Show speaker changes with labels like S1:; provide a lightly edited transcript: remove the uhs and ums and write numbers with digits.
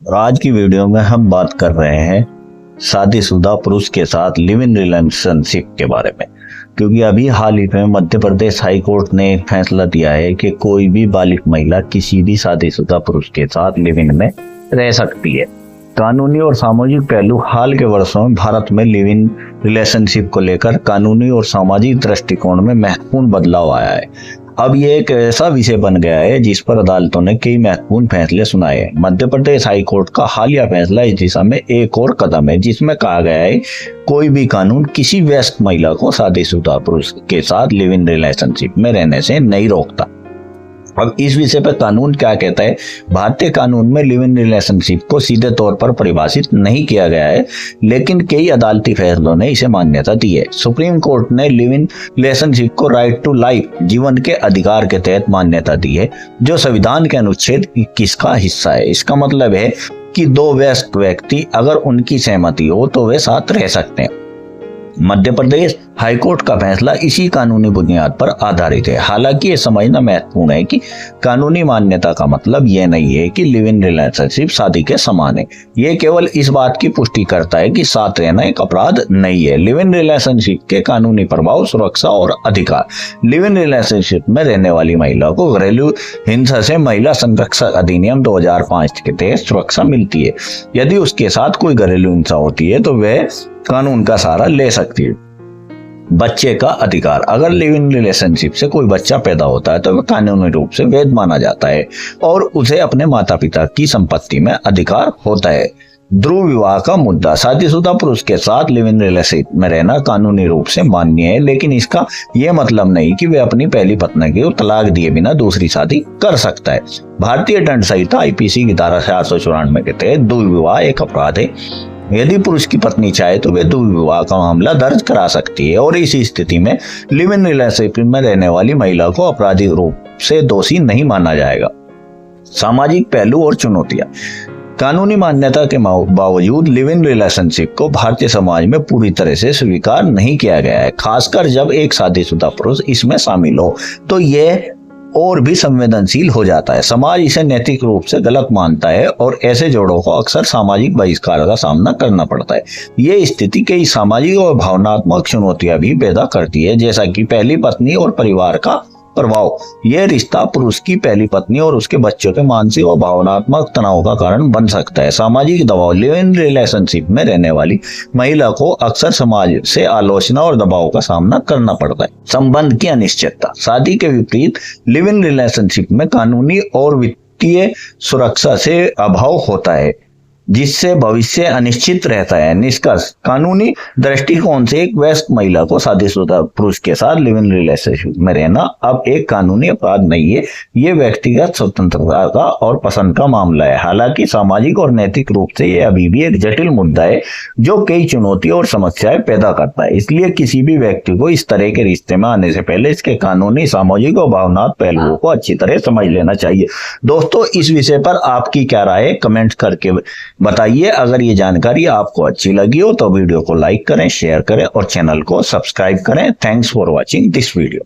S1: आज की वीडियो में हम बात कर रहे हैं शादीशुदा पुरुष के साथ लिव इन रिलेशनशिप के बारे में, क्योंकि अभी हाल ही में मध्य प्रदेश हाई कोर्ट ने एक फैसला दिया है कि कोई भी बालिग महिला किसी भी शादीशुदा पुरुष के साथ लिव इन में रह सकती है। कानूनी और सामाजिक पहलू हाल के वर्षों में भारत में लिव इन रिलेशनशिप को लेकर कानूनी और सामाजिक दृष्टिकोण में महत्वपूर्ण बदलाव आया है। अब ये एक ऐसा विषय बन गया है जिस पर अदालतों ने कई महत्वपूर्ण फैसले सुनाए हैं। मध्य प्रदेश हाई कोर्ट का हालिया फैसला इस दिशा में एक और कदम है, जिसमें कहा गया है कोई भी कानून किसी वयस्क महिला को शादीशुदा पुरुष के साथ लिव इन रिलेशनशिप में रहने से नहीं रोकता। अब इस विषय पर कानून क्या कहता है? भारतीय कानून में लिव इन रिलेशनशिप को सीधे तौर पर परिभाषित नहीं किया गया है, लेकिन कई अदालती फैसलों ने इसे मान्यता दी है। सुप्रीम कोर्ट ने लिव इन रिलेशनशिप को राइट टू लाइफ, जीवन के अधिकार के तहत मान्यता दी है, जो संविधान के अनुच्छेद 21 का हिस्सा है। इसका मतलब है कि दो वयस्क व्यक्ति अगर उनकी सहमति हो तो वे साथ रह सकते हैं। मध्य प्रदेश हाईकोर्ट का फैसला इसी कानूनी बुनियाद पर आधारित है। हालांकि ये समझना महत्वपूर्ण है कि कानूनी मान्यता का मतलब यह नहीं है कि लिव इन रिलेशनशिप शादी के समान है। ये केवल इस बात की पुष्टि करता है कि साथ रहना एक अपराध नहीं है। लिव इन रिलेशनशिप के कानूनी प्रभाव, सुरक्षा और अधिकार। लिव इन रिलेशनशिप में रहने वाली महिला को घरेलू हिंसा से महिला संरक्षण अधिनियम 2005 के तहत सुरक्षा मिलती है। यदि उसके साथ कोई घरेलू हिंसा होती है तो वह कानून का सहारा ले सकती है। बच्चे का अधिकार। अगर लिव इन रिलेशनशिप से कोई बच्चा पैदा होता है तो वह कानूनी रूप से वैध माना जाता है और उसे अपने माता पिता की संपत्ति में अधिकार होता है। ध्रुव विवाह का मुद्दा। शादीशुदा पुरुष के साथ लिव इन रिलेशनशिप में रहना कानूनी रूप से मान्य है, लेकिन इसका यह मतलब नहीं कि वे अपनी पहली पत्नी को तलाक दिए बिना दूसरी शादी कर सकता है। भारतीय दंड संहिता आईपीसी की धारा 494 के तहत ध्रुव विवाह एक अपराध है। यदि पुरुष की पत्नी चाहे तो वे ध्रुव विवाह का मामला दर्ज करा सकती है और इस स्थिति में लिव इन रिलेशनशिप में रहने वाली महिला को आपराधिक रूप से दोषी नहीं माना जाएगा। सामाजिक पहलू और चुनौतियां। कानूनी मान्यता के बावजूद लिव इन रिलेशनशिप को भारतीय समाज में पूरी तरह से स्वीकार नहीं किया गया है। खासकर जब एक शादीशुदा पुरुष इसमें शामिल हो तो यह और भी संवेदनशील हो जाता है। समाज इसे नैतिक रूप से गलत मानता है और ऐसे जोड़ों को अक्सर सामाजिक बहिष्कार का सामना करना पड़ता है। ये स्थिति कई सामाजिक और भावनात्मक चुनौतियां भी पैदा करती है, जैसा कि पहली पत्नी और परिवार का प्रभाव। यह रिश्ता पुरुष की पहली पत्नी और उसके बच्चों के मानसिक और भावनात्मक तनाव का कारण बन सकता है। सामाजिक दबाव। लिव इन रिलेशनशिप में रहने वाली महिला को अक्सर समाज से आलोचना और दबाव का सामना करना पड़ता है। संबंध की अनिश्चितता। शादी के विपरीत लिव इन रिलेशनशिप में कानूनी और वित्तीय सुरक्षा से अभाव होता है, जिससे भविष्य अनिश्चित रहता है। निष्कर्ष। कानूनी दृष्टिकोण से एक वयस्क महिला को शादीशुदा पुरुष के साथ लिव इन रिलेशनशिप में रहना अब एक कानूनी अपराध नहीं है। ये व्यक्तिगत स्वतंत्रता का और पसंद का मामला है। हालांकि सामाजिक और नैतिक रूप से यह अभी भी एक जटिल मुद्दा है जो कई चुनौतियां और समस्याएं पैदा करता है। इसलिए किसी भी व्यक्ति को इस तरह के रिश्ते में आने से पहले इसके कानूनी, सामाजिक और भावनात्मक पहलुओं को अच्छी तरह समझ लेना चाहिए। दोस्तों, इस विषय पर आपकी क्या राय है? कमेंट करके बताइए। अगर ये जानकारी आपको अच्छी लगी हो तो वीडियो को लाइक करें, शेयर करें और चैनल को सब्सक्राइब करें। Thanks for watching this video.